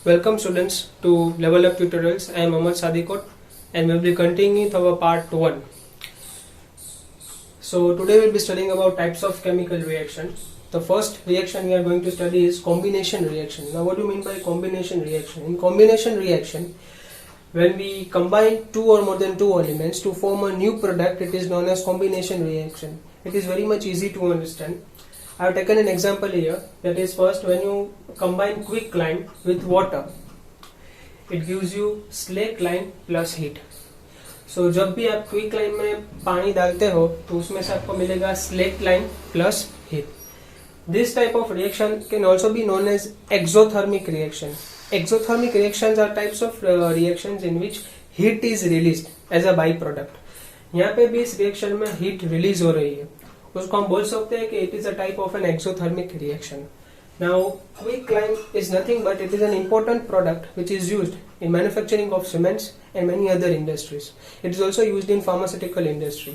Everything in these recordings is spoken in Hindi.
Welcome students to Level Up Tutorials. I am Mohammad Sadikot and we will be continuing with our part 1. So today we will be studying about types of chemical reaction. The first reaction we are going to study is combination reaction. Now what do you mean by combination reaction? In combination reaction, when we combine two or more than two elements to form a new product, it is known as combination reaction. It is very much easy to understand. I have taken an example here. That is, first, when you combine quicklime with water, it gives you slaked-lime plus heat. So जब भी आप क्विकलाइम में पानी डालते हो तो उसमें से आपको मिलेगा slaked-lime plus heat. This type of reaction can also be known as exothermic reaction. Exothermic reactions are types of reactions in which heat is released as a byproduct. यहाँ पे भी इस रिएक्शन में हीट रिलीज हो रही है, उसको हम बोल सकते हैं कि it is a type of an exothermic reaction. Now quicklime is nothing but it is an important product which is used in manufacturing of cements and many other industries. It is also used in pharmaceutical industry.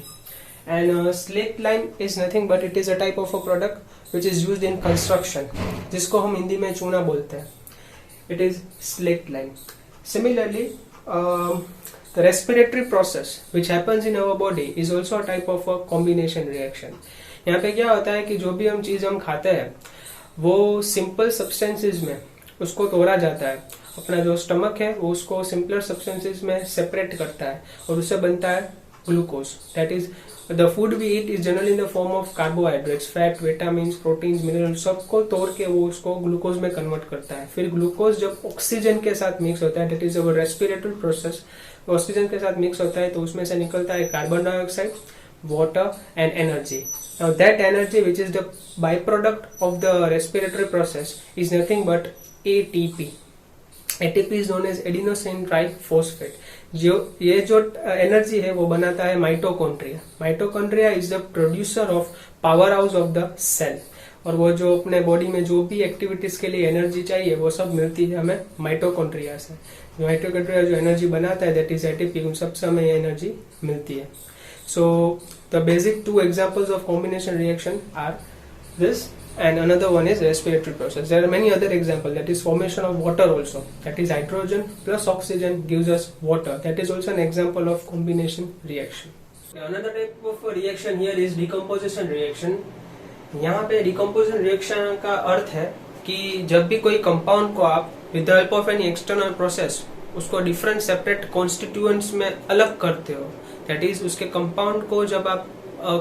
And slaked lime is nothing but it is a type of a product which is used in construction, जिसको हम हिंदी में चूना बोलते हैं. It is slaked lime. Similarly, the respiratory process which happens in our body is also a type of a combination reaction. यहाँ पे क्या होता है कि जो भी हम चीज़ हम खाते हैं वो सिंपल सब्सटेंसेस में उसको तोड़ा जाता है. अपना जो स्टमक है वो उसको सिंपलर सब्सटेंसेस में सेपरेट करता है और उससे बनता है glucose. That is the food we eat is generally in the form of carbohydrates, fat, vitamins, proteins, minerals, सबको तोड़ के वो उसको ग्लूकोज में कन्वर्ट करता है. फिर ग्लूकोज जब ऑक्सीजन के साथ मिक्स होता है, that is our respiratory process, oxygen के साथ मिक्स होता है तो उसमें से निकलता है carbon dioxide, water and energy. Now that energy which is the byproduct of the respiratory process is nothing but ATP. ATP is known as adenosine triphosphate. ये जो एनर्जी है वो बनाता है mitochondria. Mitochondria is the producer of power house of the cell. और वो जो अपने बॉडी में जो भी एक्टिविटीज के लिए एनर्जी चाहिए वो सब मिलती है हमें माइटोकॉन्ड्रिया से. जो माइटोकॉन्ड्रिया जो एनर्जी बनाता है दैट इज एटीपी. उन सबसे हमें ये एनर्जी मिलती है. So the basic two examples of combination reaction are this, and another one is respiratory process. There are many other examples, that is formation of water also. That is hydrogen plus oxygen gives us water. That is also an example of combination reaction. Another type of reaction here is decomposition reaction. यहाँ पे decomposition reaction का अर्थ है कि जब भी कोई कंपाउंड को आप with the help of any external process उसको डिफरेंट सेपरेट कॉन्स्टिट्यूएंट्स में अलग करते हो. दैट इज उसके कंपाउंड को जब आप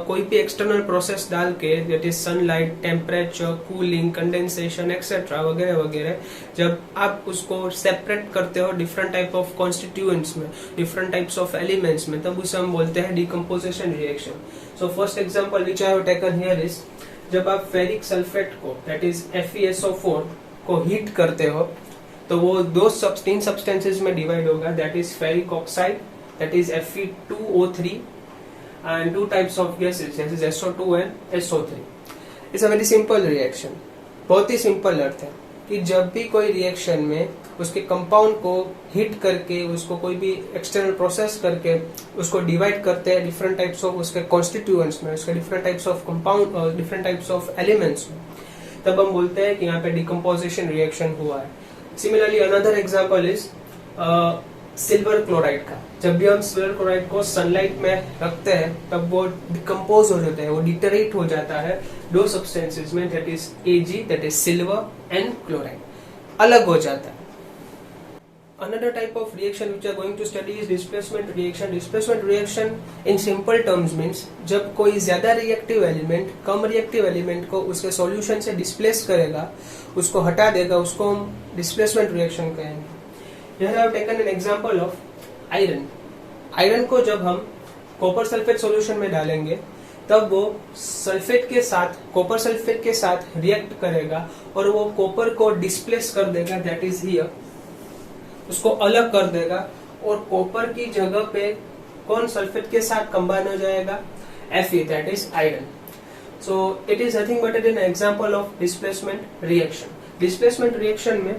कोई भी एक्सटर्नल प्रोसेस डाल के, that is sunlight, temperature, cooling, condensation etcetera वगैरह वगैरह, जब आप उसको सेपरेट करते हो डिफरेंट टाइप ऑफ कॉन्स्टिट्यूएंट्स में, डिफरेंट टाइप्स ऑफ एलिमेंट्स में, तब उसे हम बोलते हैं decomposition reaction. So first example which I have taken here is जब आप फेरिक सल्फेट को, दैट इज FeSO4 को हीट करते हो तो वो तीन सब्सटेंसेस में डिवाइड होगा. That is ferric oxide, that is Fe2O3 and two types of gases, that is SO2 and SO3. It's a very simple reaction. बहुत ही सिंपल अर्थ है कि जब भी कोई रिएक्शन में उसके कंपाउंड को हीट करके, उसको कोई भी एक्सटर्नल प्रोसेस करके उसको डिवाइड करते हैं डिफरेंट टाइप्स ऑफ उसके कॉन्स्टिट्यूएंट्स में, उसके डिफरेंट टाइप्स ऑफ कंपाउंड और डिफरेंट टाइप्स ऑफ एलिमेंट्स में, तब हम बोलते हैं कि यहाँ पे डिकम्पोजिशन रिएक्शन हुआ है. Similarly, another example is silver chloride का. जब भी हम सिल्वर क्लोराइड को सनलाइट में रखते हैं तब वो डिकम्पोज हो जाता है, वो डिटरेट हो जाता है दो सब्सटेंसेस में, that is Ag, that is silver and chloride, अलग हो जाता है. Another type of reaction which we are going to study is displacement reaction. Displacement reaction in simple terms means जब कोई ज्यादा रिएक्टिव एलिमेंट कम रिएक्टिव एलिमेंट को उसके सॉल्यूशन से डिस्प्लेस करेगा, उसको हटा देगा, उसको हम डिस्प्लेसमेंट रिएक्शन कहेंगे. Here I have taken an example of iron. Iron को जब हम कॉपर सल्फेट सॉल्यूशन में डालेंगे तब वो सल्फेट के साथ, कॉपर सल्फेट के साथ रिएक्ट करेगा और वो कॉपर को डिस्प्लेस कर देगा, दैट इज हियर, उसको अलग कर देगा. और कॉपर की जगह पे कौन सल्फेट के साथ कंबाइन हो जाएगा? Fe, that is iron. So it is nothing but an example of displacement reaction. Displacement reaction में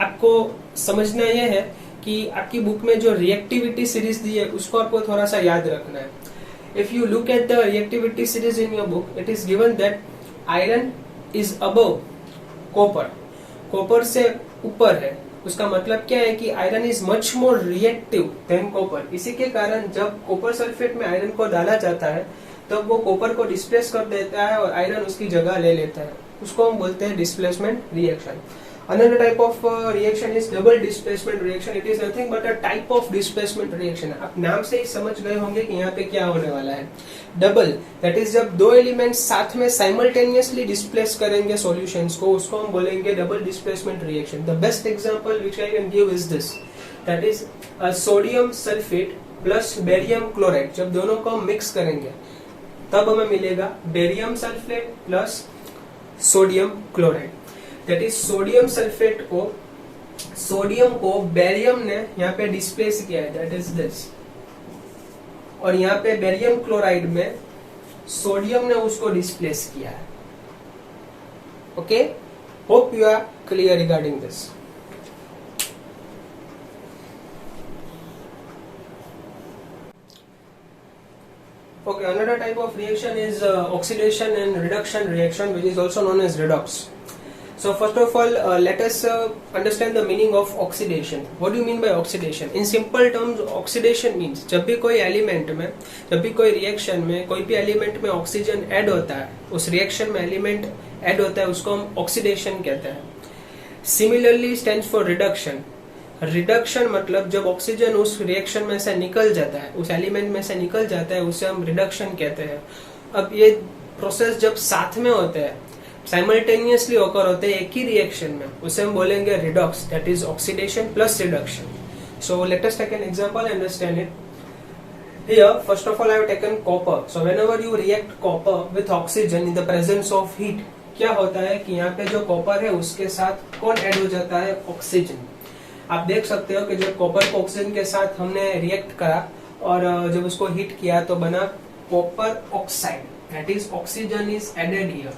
आपको समझना यह है कि आपकी बुक में जो रिएक्टिविटी सीरीज दी है उसको आपको थोड़ा सा याद रखना है. If you look at the reactivity series in your book, it is given that iron is above copper. Copper से ऊपर है, उसका मतलब क्या है कि iron is much more reactive than copper. इसी के कारण जब कॉपर सल्फेट में आयरन को डाला जाता है तब वो कॉपर को डिस्प्लेस कर देता है और आयरन उसकी जगह ले लेता है, उसको हम बोलते हैं displacement reaction. Another type of reaction is double displacement reaction. It is nothing but a type of displacement reaction. आप नाम से ही समझ गए होंगे कि यहाँ पे क्या होने वाला है। डबल, दैट इज जब दो एलिमेंट्स साथ में साइमल्टेनियसली डिस्प्लेस करेंगे सॉल्यूशंस को, उसको हम बोलेंगे double displacement reaction. The best example which I can give is this, that is sodium sulphate plus barium chloride. जब दोनों को हम मिक्स करेंगे तब हमें मिलेगा barium sulphate plus sodium chloride. That is sodium sulphate को, सोडियम को बेरियम ने यहाँ पे डिस्प्लेस किया है, दैट इज दिस, और यहाँ पे बेरियम क्लोराइड में सोडियम ने उसको डिस्प्लेस किया है। Okay, hope you are clear regarding this. Okay, another type of reaction is oxidation and reduction reaction, which is also known as redox. So first of all, let us understand the meaning of oxidation. What do you mean by oxidation? In simple terms, oxidation means जब भी कोई एलिमेंट में, जब भी कोई रिएक्शन में, कोई भी एलिमेंट में ऑक्सीजन ऐड होता है, उस रिएक्शन में एलिमेंट ऐड होता है, उसको हम ऑक्सीडेशन कहते हैं। Similarly stands for reduction. Reduction मतलब जब ऑक्सीजन उस रिएक्शन में से निकल जाता है, उस एलिमेंट में से निकल जाता है, उसे हम रिडक्शन कहते हैं। अब ये प्रोसेस जब साथ में होते हैं, साइमल्टेनियसली होकर होते हैं एक ही रिएक्शन में, उसे हम बोलेंगे redox, that is oxidation plus reduction. So let us take an example, understand it. Here, first of all, I have taken copper. So whenever you react copper with oxygen in the presence of heat, क्या होता है कि यहाँ पे जो कॉपर है उसके साथ कौन ऐड हो जाता है? ऑक्सीजन। आप देख सकते हो कि जब कॉपर को ऑक्सीजन के साथ हमने रिएक्ट करा और जब उसको हीट किया तो बना copper oxide, that is oxygen is added here.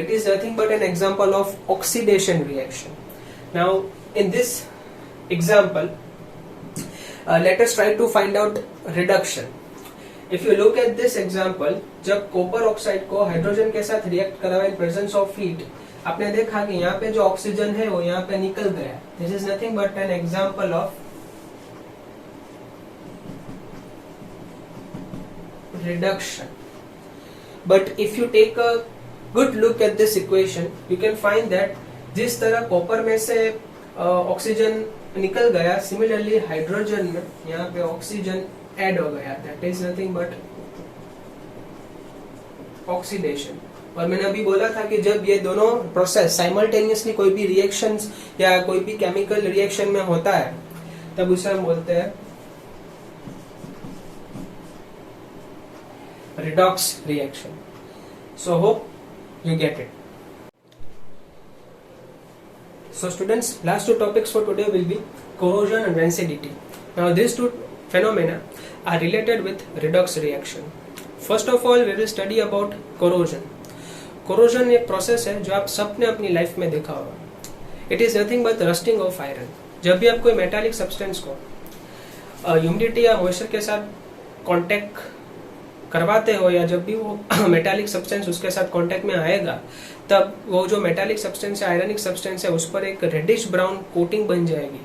It is nothing but an example of oxidation reaction. Now in this example let us try to find out reduction. If you look at this example, जब कॉपर ऑक्साइड को हाइड्रोजन के साथ रिएक्ट करा इन प्रेजेंस ऑफ हीट, आपने देखा कि यहाँ पे जो ऑक्सीजन है वो यहाँ पे निकल गया। This is nothing but an example of reduction. But if you take a good look at this equation, you can find that जिस तरह कॉपर में से ऑक्सीजन निकल गया, सिमिलरली हाइड्रोजन में यहाँ पे ऑक्सीजन ऐड हो गया, that is nothing but oxidation. और मैंने अभी बोला था कि जब ये दोनों प्रोसेस साइमल्टेनियसली कोई भी रिएक्शंस या कोई भी केमिकल रिएक्शन में होता है तब उसे हम बोलते हैं redox reaction. So hope you get it. So students, last two topics for today will be corrosion and rancidity. Now these two phenomena are related with redox reaction. First of all, we will study about corrosion. Corrosion एक प्रोसेस है जो आप सबने अपनी लाइफ में देखा होगा। It is nothing but rusting of iron. जब भी आप कोई मेटालिक सब्सटेंस को ह्यूमिडिटी या मॉइस्चर के साथ कांटेक्ट करवाते हो, या जब भी वो मेटालिक सब्सटेंस उसके साथ कांटेक्ट में आएगा, तब वो जो मेटालिक सब्सटेंस है, आयरनिक सब्सटेंस है, उस पर एक रेडिश ब्राउन कोटिंग बन जाएगी।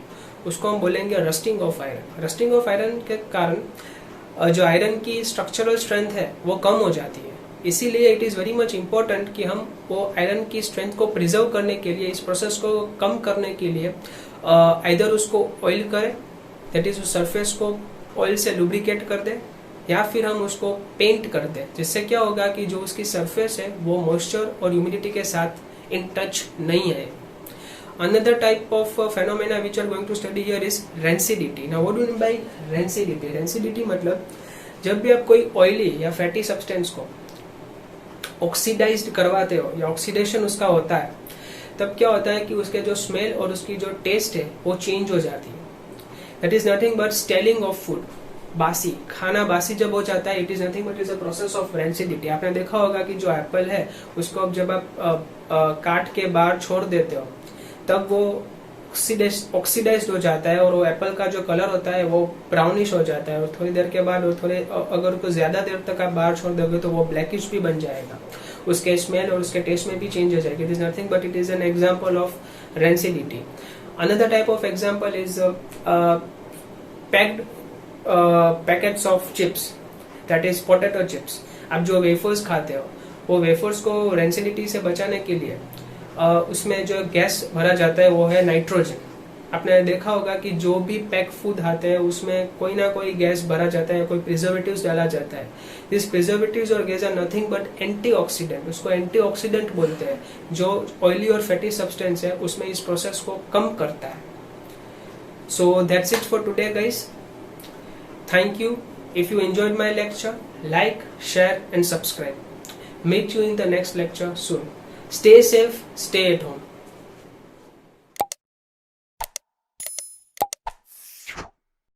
उसको हम बोलेंगे rusting of iron. Rusting of iron के कारण जो आयरन की स्ट्रक्चरल स्ट्रेंथ है वो कम हो जाती है। इसीलिए it is very much important कि हम वो आयरन की स्ट्रेंथ को प्रिजर्व करने के लिए, इस प्रोसेस को कम करने के लिए आइदर उसको ऑयल करें, दैट इज उस सरफेस को ऑयल से लुब्रिकेट कर दें, या फिर हम उसको पेंट कर दें, जिससे क्या होगा कि जो उसकी सरफेस है वो मॉइस्चर और ह्यूमिडिटी के साथ इन टच नहीं है। Another type of phenomena which we are going to study here is rancidity. Now what do you mean by rancidity? Rancidity मतलब जब भी आप कोई ऑयली या फैटी सब्सटेंस को ऑक्सीडाइज्ड करवाते हो या ऑक्सीडेशन उसका होता है, तब क्या होता है कि उसके जो स्मेल और उसकी जो टेस्ट है वो चेंज हो जाती है। That is nothing but staling of food. बासी खाना बासी जब हो जाता है, it is nothing but is a process of rancidity. आपने देखा होगा कि जो एप्पल है उसको अब जब आप काट के बाहर छोड़ देते हो तब वो ऑक्सीडाइज्ड हो जाता है और वो एप्पल का जो कलर होता है वो ब्राउनिश हो जाता है, और थोड़ी देर के बाद अगर उसको ज्यादा देर तक आप बाहर छोड़ दोगे तो वो ब्लैकिश भी बन जाएगा, उसके स्मेल और उसके टेस्ट में भी चेंज हो जाएगी। It is nothing but it is an example of rancidity. Another type of example is packed packets of chips, that is potato chips. आप जो वेफर्स खाते हो वो वेफर्स को रेंसिडिटी से बचाने के लिए उसमें जो गैस भरा जाता है वो है नाइट्रोजन. आपने देखा होगा कि जो भी पैक फूड आते हैं उसमें कोई ना कोई गैस भरा जाता है, कोई प्रिजर्वेटिव्स डाला जाता है. दिस प्रिजर्वेटिव्स और gas are nothing but antioxidant. उसको एंटीऑक्सीडेंट बोलते हैं. जो ऑयली और फैटी सब्सटेंस है उसमें इस प्रोसेस को कम करता है. So that's it for today guys. Thank you. If you enjoyed my lecture, like, share and subscribe. Meet you in the next lecture soon. Stay safe, stay at home.